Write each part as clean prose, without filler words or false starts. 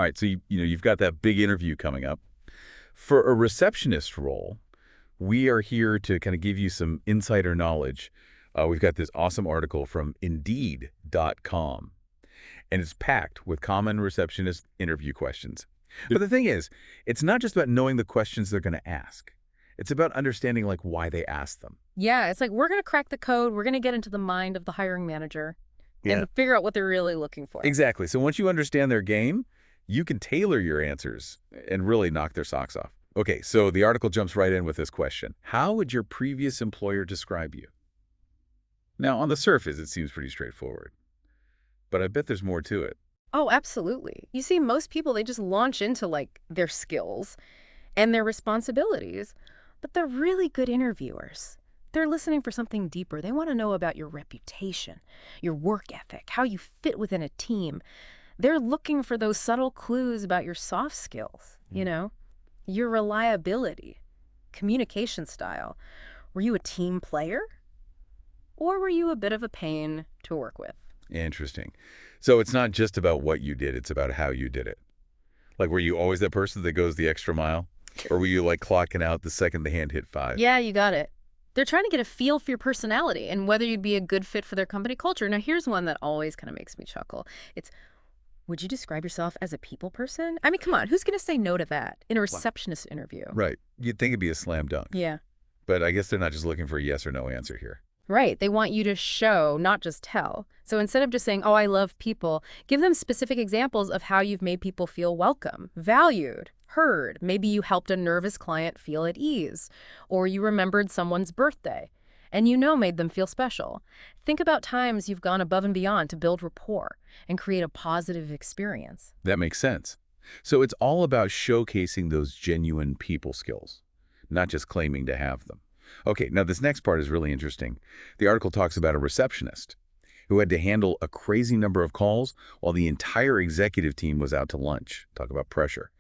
All right, so you've got that big interview coming up. For a receptionist role, we are here to kind of give you some insider knowledge. We've got this awesome article from Indeed.com, and it's packed with common receptionist interview questions. But the thing is, it's not just about knowing the questions they're going to ask. It's about understanding, like, why they ask them. Yeah, it's like we're going to crack the code. We're going to get into the mind of the hiring manager and figure out what they're really looking for. Exactly. So once you understand their game, you can tailor your answers and really knock their socks off. Okay, so the article jumps right in with this question. How would your previous employer describe you? Now, on the surface, it seems pretty straightforward. But I bet there's more to it. Oh, absolutely. You see, most people, they just launch into, like, their skills and their responsibilities, but they're really good interviewers. They're listening for something deeper. They want to know about your reputation, your work ethic, how you fit within a team. They're looking for those subtle clues about your soft skills, your reliability, communication style. Were you a team player? Or were you a bit of a pain to work with? Interesting. So it's not just about what you did, it's about how you did it. Like, were you always that person that goes the extra mile? Or were you, like, clocking out the second the hand hit 5? Yeah, you got it. They're trying to get a feel for your personality and whether you'd be a good fit for their company culture. Now, here's one that always kind of makes me chuckle. It's, would you describe yourself as a people person? I mean, come on, who's going to say no to that in a receptionist interview? Right. You'd think it'd be a slam dunk. Yeah. But I guess they're not just looking for a yes or no answer here. Right. They want you to show, not just tell. So instead of just saying, oh, I love people, give them specific examples of how you've made people feel welcome, valued, heard. Maybe you helped a nervous client feel at ease, or you remembered someone's birthday and made them feel special. Think about times you've gone above and beyond to build rapport and create a positive experience. That makes sense. So it's all about showcasing those genuine people skills, not just claiming to have them. Okay, now this next part is really interesting. The article talks about a receptionist who had to handle a crazy number of calls while the entire executive team was out to lunch. Talk about pressure.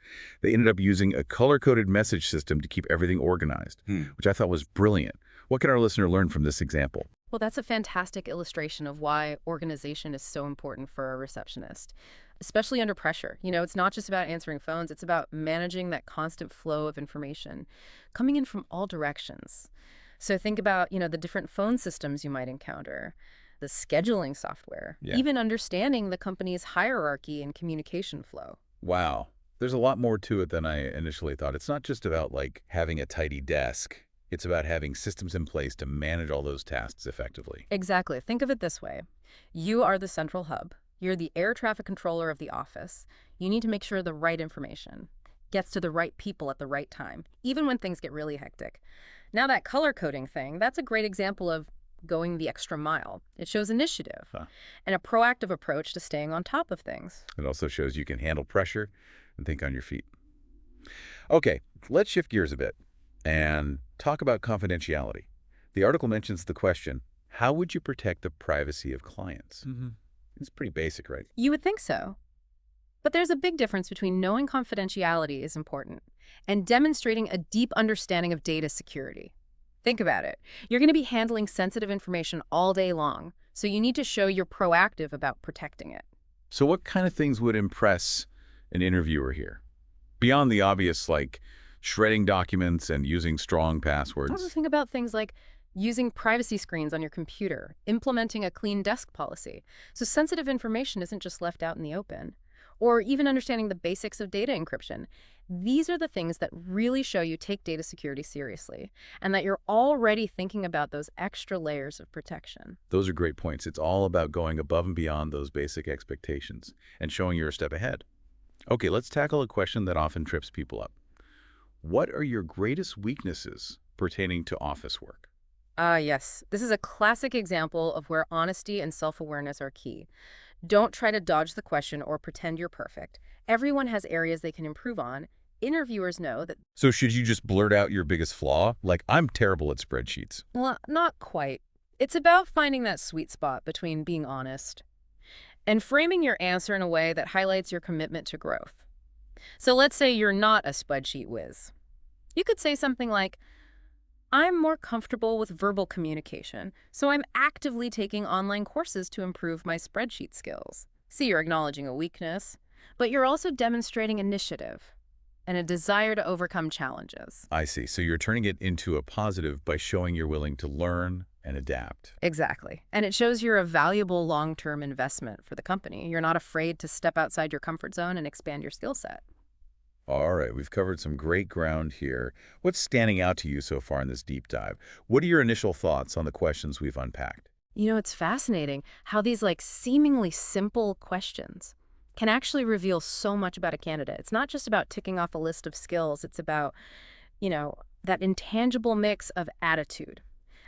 They ended up using a color-coded message system to keep everything organized, which I thought was brilliant. What can our listener learn from this example? Well, that's a fantastic illustration of why organization is so important for a receptionist, especially under pressure. It's not just about answering phones. It's about managing that constant flow of information coming in from all directions. So think about, the different phone systems you might encounter, the scheduling software, even understanding the company's hierarchy and communication flow. Wow. There's a lot more to it than I initially thought. It's not just about, like, having a tidy desk. It's about having systems in place to manage all those tasks effectively. Exactly. Think of it this way. You are the central hub. You're the air traffic controller of the office. You need to make sure the right information gets to the right people at the right time, even when things get really hectic. Now, that color coding thing, that's a great example of going the extra mile. It shows initiative and a proactive approach to staying on top of things. It also shows you can handle pressure and think on your feet. Okay, let's shift gears a bit and talk about confidentiality. The article mentions the question, how would you protect the privacy of clients? It's pretty basic, right? You would think so. But there's a big difference between knowing confidentiality is important and demonstrating a deep understanding of data security. Think about it. You're going to be handling sensitive information all day long, so you need to show you're proactive about protecting it. So what kind of things would impress an interviewer here? Beyond the obvious, like shredding documents and using strong passwords. Also think about things like using privacy screens on your computer, implementing a clean desk policy, so sensitive information isn't just left out in the open, or even understanding the basics of data encryption. These are the things that really show you take data security seriously and that you're already thinking about those extra layers of protection. Those are great points. It's all about going above and beyond those basic expectations and showing you're a step ahead. Okay, let's tackle a question that often trips people up. What are your greatest weaknesses pertaining to office work? Yes. This is a classic example of where honesty and self-awareness are key. Don't try to dodge the question or pretend you're perfect. Everyone has areas they can improve on. Interviewers know that. So should you just blurt out your biggest flaw? Like, I'm terrible at spreadsheets. Well, not quite. It's about finding that sweet spot between being honest and framing your answer in a way that highlights your commitment to growth. So let's say you're not a spreadsheet whiz. You could say something like, I'm more comfortable with verbal communication, so I'm actively taking online courses to improve my spreadsheet skills. See, you're acknowledging a weakness. but you're also demonstrating initiative and a desire to overcome challenges. I see. So you're turning it into a positive by showing you're willing to learn and adapt. Exactly. And it shows you're a valuable long-term investment for the company. You're not afraid to step outside your comfort zone and expand your skill set. All right, we've covered some great ground here. What's standing out to you so far in this deep dive? What are your initial thoughts on the questions we've unpacked? It's fascinating how these seemingly simple questions can actually reveal so much about a candidate. It's not just about ticking off a list of skills. It's about, that intangible mix of attitude,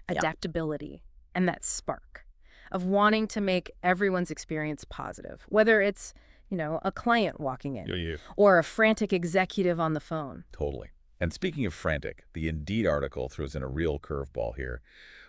Yeah. adaptability, and that spark of wanting to make everyone's experience positive, whether it's, a client walking in Yeah. or a frantic executive on the phone. Totally. And speaking of frantic, the Indeed article throws in a real curveball here.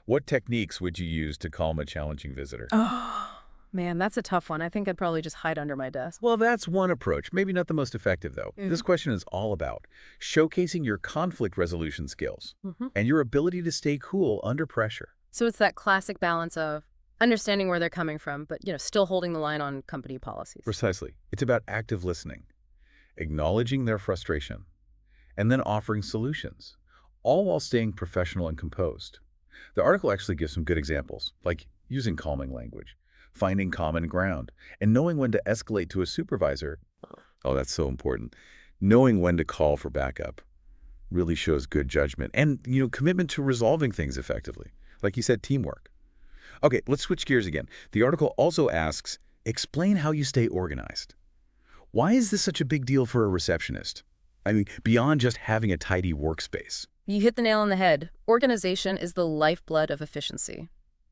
What techniques would you use to calm a challenging visitor? Oh, man, that's a tough one. I think I'd probably just hide under my desk. Well, that's one approach. Maybe not the most effective, though. This question is all about showcasing your conflict resolution skills Mhm. and your ability to stay cool under pressure. So it's that classic balance of understanding where they're coming from, but, still holding the line on company policies. Precisely. It's about active listening, acknowledging their frustration, and then offering solutions, all while staying professional and composed. The article actually gives some good examples, like using calming language, finding common ground, and knowing when to escalate to a supervisor. Oh, that's so important. Knowing when to call for backup really shows good judgment and, commitment to resolving things effectively. Like you said, teamwork. Okay, let's switch gears again. The article also asks, explain how you stay organized. Why is this such a big deal for a receptionist? I mean, beyond just having a tidy workspace. You hit the nail on the head. Organization is the lifeblood of efficiency,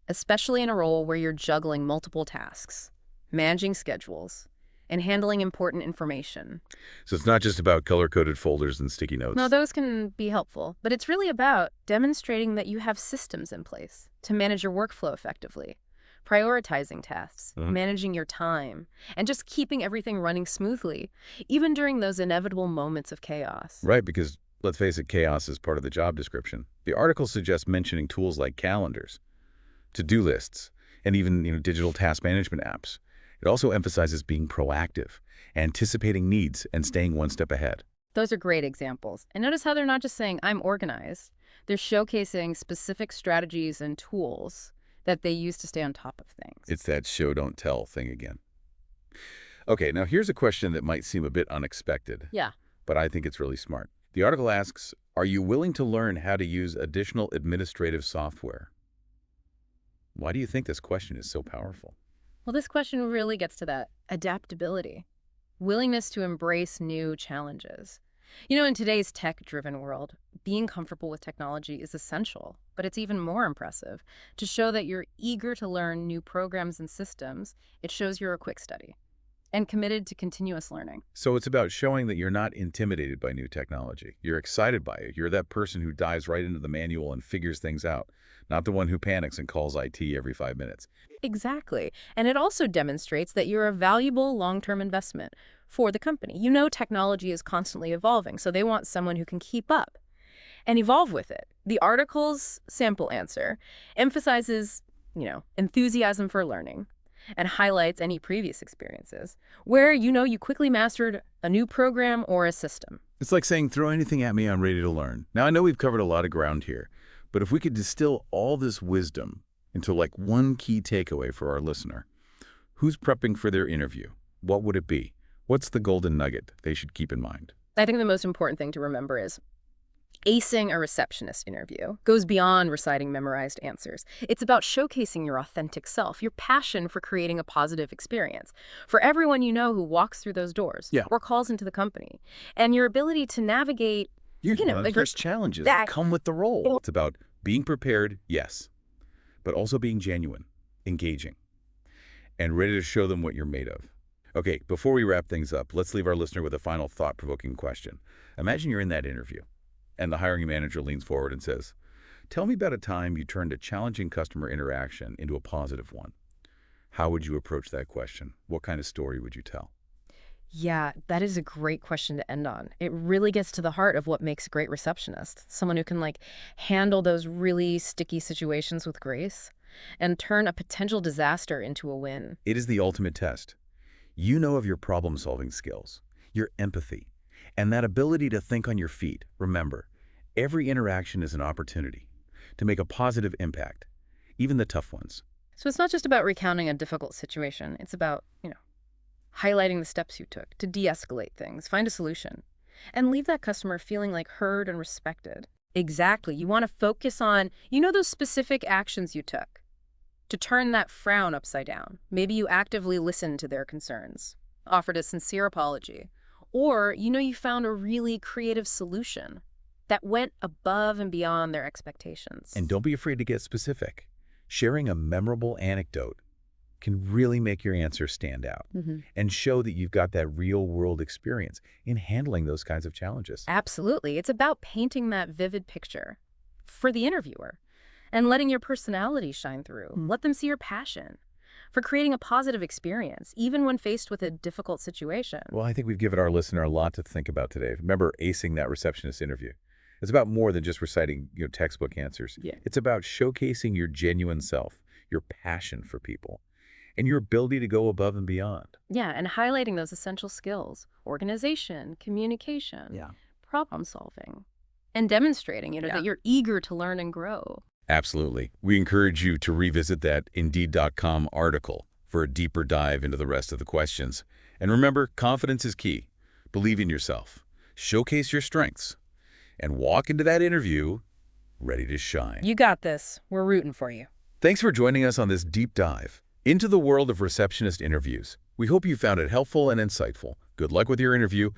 especially in a role where you're juggling multiple tasks, managing schedules, and handling important information. So it's not just about color-coded folders and sticky notes. Now, those can be helpful, but it's really about demonstrating that you have systems in place to manage your workflow effectively, prioritizing tasks, managing your time, and just keeping everything running smoothly, even during those inevitable moments of chaos. Right, because let's face it, chaos is part of the job description. The article suggests mentioning tools like calendars, to-do lists, and even digital task management apps. It also emphasizes being proactive, anticipating needs, and staying one step ahead. Those are great examples. And notice how they're not just saying, I'm organized. They're showcasing specific strategies and tools that they use to stay on top of things. It's that show, don't tell thing again. Okay, now here's a question that might seem a bit unexpected, Yeah. but I think it's really smart. The article asks, are you willing to learn how to use additional administrative software? Why do you think this question is so powerful? Well, this question really gets to that adaptability, willingness to embrace new challenges. In today's tech-driven world, being comfortable with technology is essential, but it's even more impressive to show that you're eager to learn new programs and systems. It shows you're a quick study and committed to continuous learning. So it's about showing that you're not intimidated by new technology. You're excited by it. You're that person who dives right into the manual and figures things out, not the one who panics and calls IT every 5 minutes. Exactly. And it also demonstrates that you're a valuable long-term investment for the company. Technology is constantly evolving, so they want someone who can keep up and evolve with it. The article's sample answer emphasizes, enthusiasm for learning and highlights any previous experiences where, you quickly mastered a new program or a system. It's like saying, throw anything at me, I'm ready to learn. Now, I know we've covered a lot of ground here, but if we could distill all this wisdom into one key takeaway for our listener, who's prepping for their interview? What would it be? What's the golden nugget they should keep in mind? I think the most important thing to remember is acing a receptionist interview goes beyond reciting memorized answers. It's about showcasing your authentic self, your passion for creating a positive experience for everyone who walks through those doors or calls into the company, and your ability to navigate there's challenges that come with the role. It's about being prepared, yes, but also being genuine, engaging, and ready to show them what you're made of. Okay, before we wrap things up, let's leave our listener with a final thought-provoking question. Imagine you're in that interview, and the hiring manager leans forward and says, tell me about a time you turned a challenging customer interaction into a positive one. How would you approach that question? What kind of story would you tell? Yeah, that is a great question to end on. It really gets to the heart of what makes a great receptionist. Someone who can handle those really sticky situations with grace and turn a potential disaster into a win. It is the ultimate test. You know of your problem-solving skills, your empathy, and that ability to think on your feet. Remember, every interaction is an opportunity to make a positive impact, even the tough ones. So it's not just about recounting a difficult situation. It's about, highlighting the steps you took to de-escalate things, find a solution, and leave that customer feeling like heard and respected. Exactly. You want to focus on, those specific actions you took to turn that frown upside down. Maybe you actively listened to their concerns, offered a sincere apology, or, you found a really creative solution that went above and beyond their expectations. And don't be afraid to get specific. Sharing a memorable anecdote can really make your answer stand out and show that you've got that real-world experience in handling those kinds of challenges. Absolutely. It's about painting that vivid picture for the interviewer and letting your personality shine through. Let them see your passion for creating a positive experience, even when faced with a difficult situation. Well, I think we've given our listener a lot to think about today. Remember acing that receptionist interview. It's about more than just reciting, textbook answers. Yeah. It's about showcasing your genuine self, your passion for people, and your ability to go above and beyond. Yeah, and highlighting those essential skills: organization, communication, problem solving, and demonstrating, that you're eager to learn and grow. Absolutely. We encourage you to revisit that Indeed.com article for a deeper dive into the rest of the questions. And remember, confidence is key. Believe in yourself, showcase your strengths, and walk into that interview ready to shine. You got this. We're rooting for you. Thanks for joining us on this deep dive into the world of receptionist interviews. We hope you found it helpful and insightful. Good luck with your interview.